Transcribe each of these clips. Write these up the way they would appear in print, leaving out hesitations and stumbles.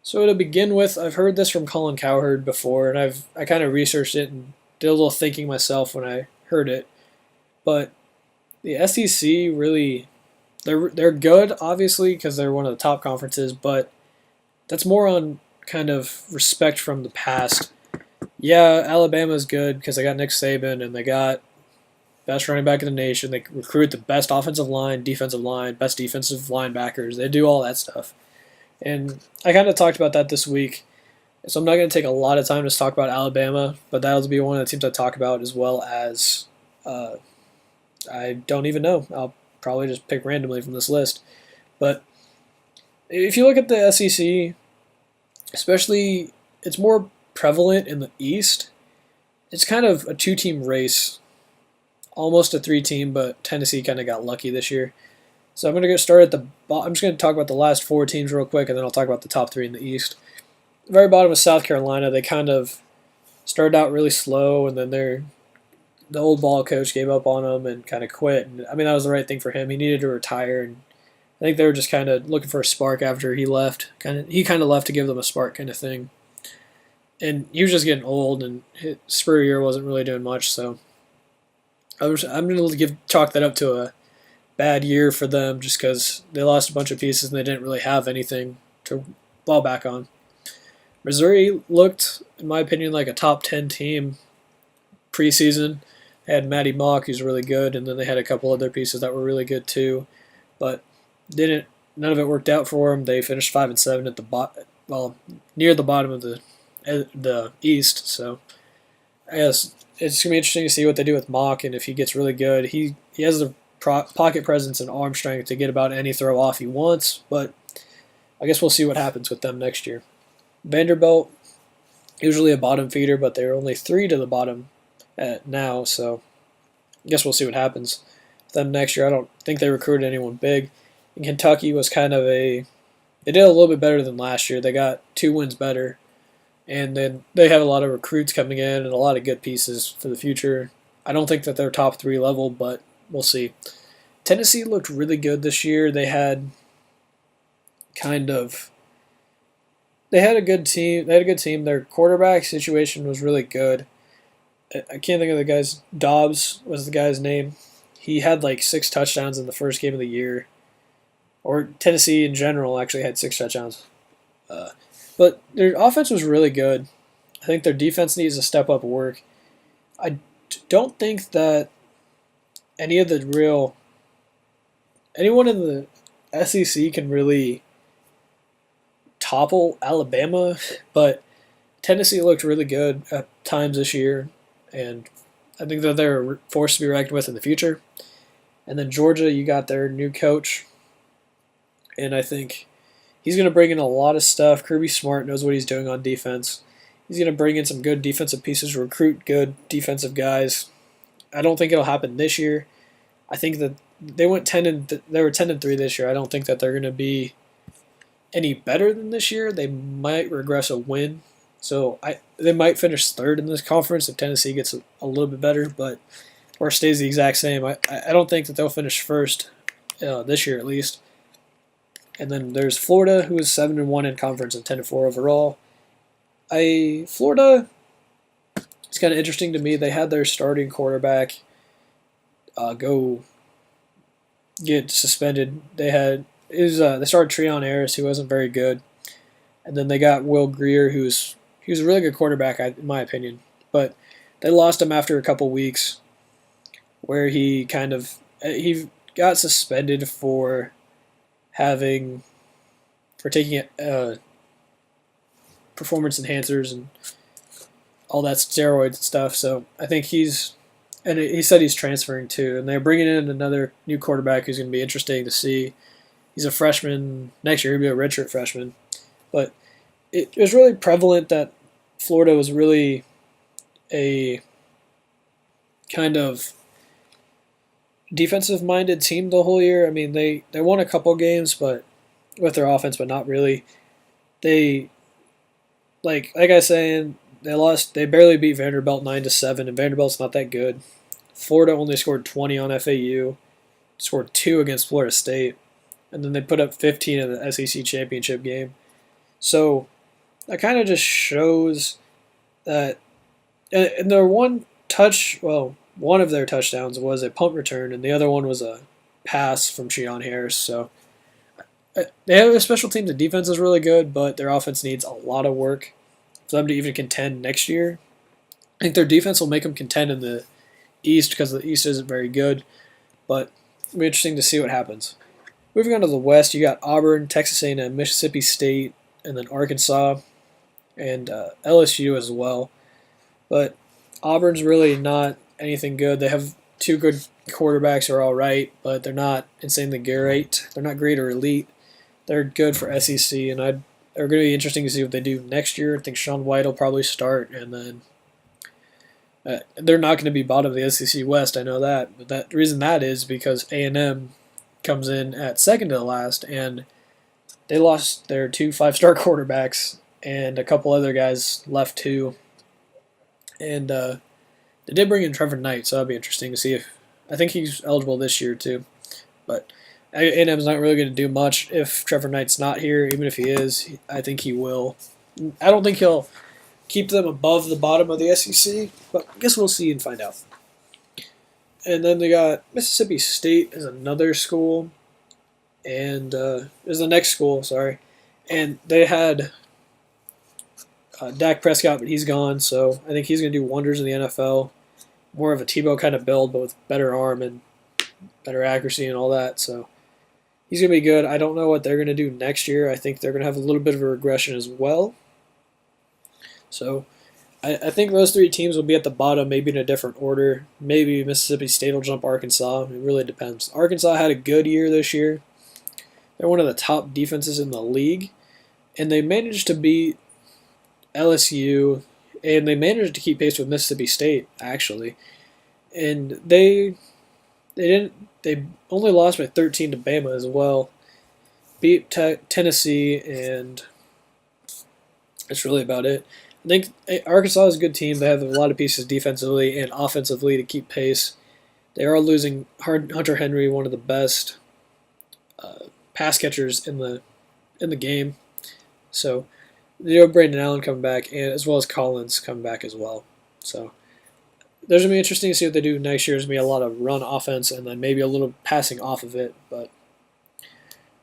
So to begin with, I've heard this from Colin Cowherd before, and I kind of researched it and did a little thinking myself when I heard it. But the SEC really they're good, obviously, because they're one of the top conferences. But that's more on kind of respect from the past. Yeah, Alabama's good because they got Nick Saban and they got best running back in the nation. They recruit the best offensive line, defensive line, best defensive linebackers. They do all that stuff. And I kind of talked about that this week. So I'm not going to take a lot of time to talk about Alabama, but that'll be one of the teams I talk about as well as uh, I don't even know. I'll probably just pick randomly from this list. But if you look at the SEC, especially, it's more prevalent in the East. It's kind of a two-team race, almost a three-team, but Tennessee kind of got lucky this year. So I'm going to go start at the bottom. I'm just going to talk about the last four teams real quick, and then I'll talk about the top three in the East. The very bottom of South Carolina, they kind of started out really slow, and then the old ball coach gave up on them and kind of quit. And, I mean, that was the right thing for him. He needed to retire, and I think they were just kind of looking for a spark after he left. He kind of left to give them a spark kind of thing. And he was just getting old, and his Spurrier wasn't really doing much, so I'm going to chalk that up to a bad year for them just because they lost a bunch of pieces and they didn't really have anything to fall back on. Missouri looked, in my opinion, like a top 10 team preseason. They had Matty Mock, who's really good, and then they had a couple other pieces that were really good too, but none of it worked out for them. They finished 5-7 at the near the bottom of the East. So I guess it's gonna be interesting to see what they do with Mock, and if he gets really good, he has the pocket presence and arm strength to get about any throw off he wants. But I guess we'll see what happens with them next year. Vanderbilt, usually a bottom feeder, but they're only 3 to the bottom now, so I guess we'll see what happens with them next year. I don't think they recruited anyone big. And Kentucky was kind of they did a little bit better than last year. They got 2 wins better, and then they have a lot of recruits coming in and a lot of good pieces for the future. I don't think that they're top 3 level, but we'll see. Tennessee looked really good this year. They had a good team. They had a good team. Their quarterback situation was really good. I can't think of the guy's. Dobbs was the guy's name. He had like 6 touchdowns in the first game of the year. Or Tennessee in general actually had 6 touchdowns. But their offense was really good. I think their defense needs to step up work. I don't think that anyone in the SEC can really topple Alabama, but Tennessee looked really good at times this year, and I think that they're a force to be reckoned with in the future. And then Georgia, you got their new coach, and I think he's going to bring in a lot of stuff. Kirby Smart knows what he's doing on defense. He's going to bring in some good defensive pieces, recruit good defensive guys. I don't think it'll happen this year. I think that they were 10-3 this year. I don't think that they're going to be any better than this year. They might regress a win. So they might finish 3rd in this conference if Tennessee gets a little bit better, or stays the exact same. I don't think that they'll finish 1st this year at least. And then there's Florida, who is 7-1 in conference and 10-4 overall. Florida, it's kind of interesting to me. They had their starting quarterback go get suspended. They started Treon Harris, who wasn't very good, and then they got Will Grier, he was a really good quarterback in my opinion, but they lost him after a couple weeks, where he got suspended for taking performance enhancers and all that steroids and stuff. So I think he said he's transferring too, and they're bringing in another new quarterback who's going to be interesting to see. He's a freshman. Next year he'll be a redshirt freshman. But it was really prevalent that Florida was really a kind of defensive-minded team the whole year. I mean, they won a couple games, but with their offense, but not really. They, like I was saying, they barely beat Vanderbilt 9-7, and Vanderbilt's not that good. Florida only scored 20 on FAU, scored 2 against Florida State, and then they put up 15 in the SEC championship game. So that kind of just shows that. And their one of their touchdowns was a punt return, and the other one was a pass from Sheon Harris. So they have a special team. The defense is really good, but their offense needs a lot of work for them to even contend next year. I think their defense will make them contend in the East because the East isn't very good, but it'll be interesting to see what happens. Moving on to the West, you got Auburn, Texas A&M, Mississippi State, and then Arkansas and LSU as well. But Auburn's really not anything good. They have two good quarterbacks who are all right, but they're not insanely great. They're not great or elite. They're good for SEC, and they're going to be interesting to see what they do next year. I think Sean White will probably start, and then they're not going to be bottom of the SEC West. I know that, but the reason that is because A&M comes in at second to the last, and they lost their two five-star quarterbacks, and a couple other guys left too. And they did bring in Trevor Knight, so that'll be interesting to see if I think he's eligible this year too. But A&M's not really going to do much if Trevor Knight's not here. Even if he is, I think he will. I don't think he'll keep them above the bottom of the SEC, but I guess we'll see and find out. And then they got Mississippi State as another school, and is the next school, sorry. And they had Dak Prescott, but he's gone, so I think he's going to do wonders in the NFL. More of a Tebow kind of build, but with better arm and better accuracy and all that, so he's going to be good. I don't know what they're going to do next year. I think they're going to have a little bit of a regression as well. So I think those three teams will be at the bottom, maybe in a different order. Maybe Mississippi State will jump Arkansas. It really depends. Arkansas had a good year this year. They're one of the top defenses in the league, and they managed to beat LSU, and they managed to keep pace with Mississippi State, actually. And they only lost by 13 to Bama as well. Beat Tennessee, and that's really about it. I think Arkansas is a good team. They have a lot of pieces defensively and offensively to keep pace. They are losing Hunter Henry, one of the best pass catchers in the game. So Brandon Allen coming back, and as well as Collins coming back as well. So there's going to be interesting to see what they do next year. There's going to be a lot of run offense and then maybe a little passing off of it. But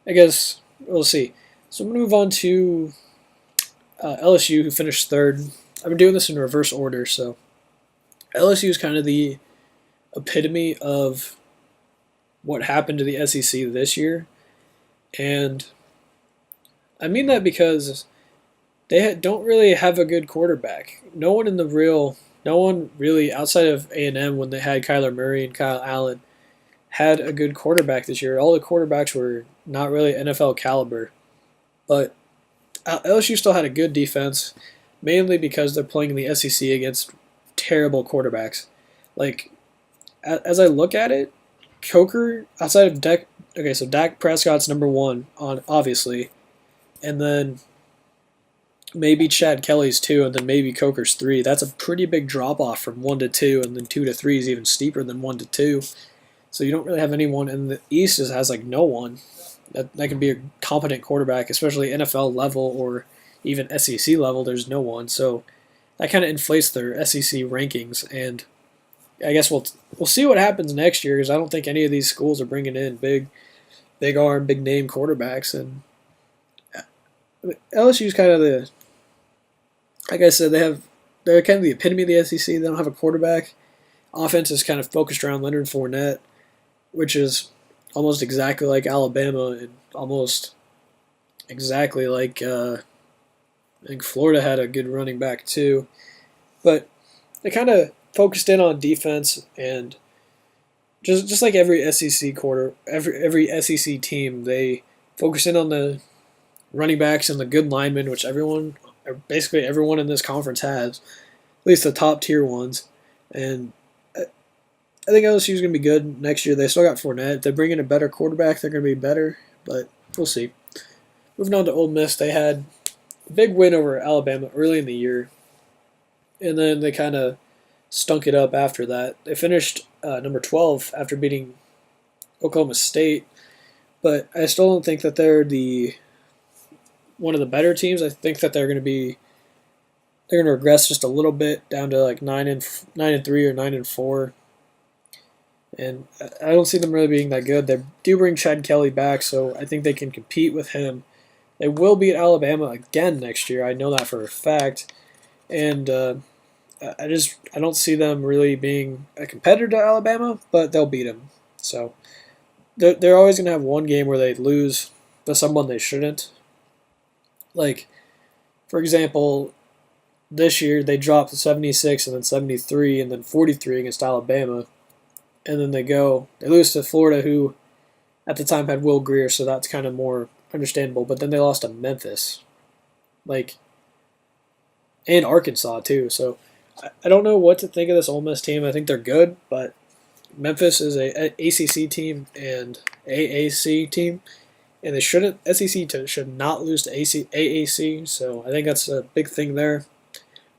I guess we'll see. So I'm going to move on to LSU, who finished third. I've been doing this in reverse order, so LSU is kind of the epitome of what happened to the SEC this year. And I mean that because they don't really have a good quarterback. No one really outside of A&M when they had Kyler Murray and Kyle Allen had a good quarterback this year. All the quarterbacks were not really NFL caliber. But LSU still had a good defense, mainly because they're playing in the SEC against terrible quarterbacks. Like, as I look at it, Coker, outside of Dak Prescott's number one, obviously, and then maybe Chad Kelly's 2, and then maybe Coker's 3. That's a pretty big drop-off from 1 to 2, and then 2 to 3 is even steeper than 1 to 2. So you don't really have anyone, and the East has like no one that can be a competent quarterback, especially NFL level or even SEC level. There's no one, so that kind of inflates their SEC rankings. And I guess we'll see what happens next year, because I don't think any of these schools are bringing in big arm, big name quarterbacks. And LSU's kind of like I said, they're kind of the epitome of the SEC. They don't have a quarterback. Offense is kind of focused around Leonard Fournette, which is almost exactly like Alabama and almost exactly like I think Florida had a good running back too. But they kind of focused in on defense, and just like every SEC every SEC team, they focus in on the running backs and the good linemen, which basically everyone in this conference has, at least the top tier ones. And I think LSU is going to be good next year. They still got Fournette. If they bring in a better quarterback, they're going to be better, but we'll see. Moving on to Ole Miss, they had a big win over Alabama early in the year, and then they kind of stunk it up after that. They finished number 12 after beating Oklahoma State, but I still don't think that they're one of the better teams. I think that they're going to regress just a little bit down to like 9-3 or 9-4. And I don't see them really being that good. They do bring Chad Kelly back, so I think they can compete with him. They will beat Alabama again next year. I know that for a fact. And I don't see them really being a competitor to Alabama, but they'll beat them. So they're always going to have one game where they lose to someone they shouldn't. Like, for example, this year they dropped 76 and then 73 and then 43 against Alabama. And then they lose to Florida, who at the time had Will Greer, so that's kind of more understandable. But then they lost to Memphis, and Arkansas too. So I don't know what to think of this Ole Miss team. I think they're good, but Memphis is a ACC team and AAC team, and they shouldn't. SEC should not lose to AAC. So I think that's a big thing there.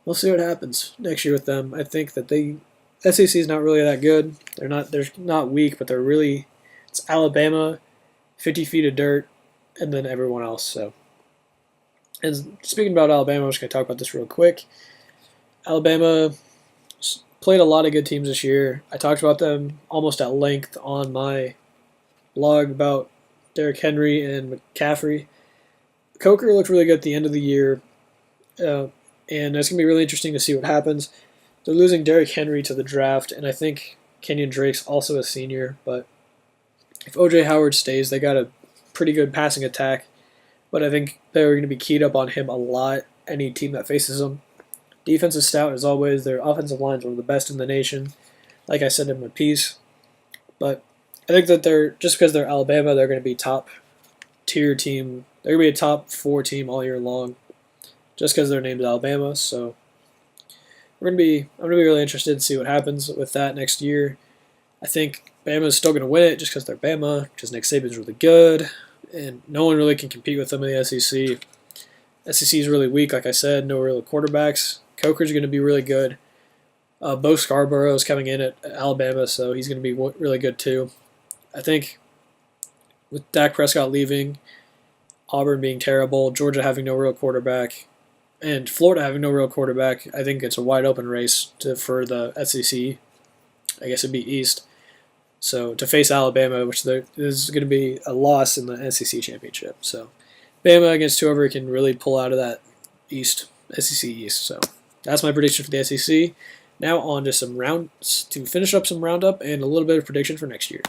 We'll see what happens next year with them. I think that SEC is not really that good. They're not weak, but it's Alabama, 50 feet of dirt, and then everyone else. So, and speaking about Alabama, I'm just going to talk about this real quick. Alabama played a lot of good teams this year. I talked about them almost at length on my blog about Derrick Henry and McCaffrey. Coker looked really good at the end of the year, and it's going to be really interesting to see what happens. They're losing Derrick Henry to the draft, and I think Kenyon Drake's also a senior. But if O.J. Howard stays, they got a pretty good passing attack. But I think they're going to be keyed up on him a lot, any team that faces them. Defense is stout as always. Their offensive line is one of the best in the nation, like I said in my piece. But I think that just because they're Alabama, they're going to be top-tier team. They're going to be a top 4 team all year long, just because their name's Alabama. So I'm going to be really interested to see what happens with that next year. I think Bama's still going to win it just because they're Bama, because Nick Saban's really good, and no one really can compete with them in the SEC. SEC is really weak, like I said, no real quarterbacks. Coker's going to be really good. Bo Scarborough is coming in at Alabama, so he's going to be really good too. I think with Dak Prescott leaving, Auburn being terrible, Georgia having no real quarterback, and Florida having no real quarterback, I think it's a wide open race for the SEC. I guess it'd be East. So to face Alabama, which is going to be a loss in the SEC championship. So Bama against whoever can really pull out of that East, SEC East. So that's my prediction for the SEC. Now on to some rounds to finish up some roundup and a little bit of prediction for next year.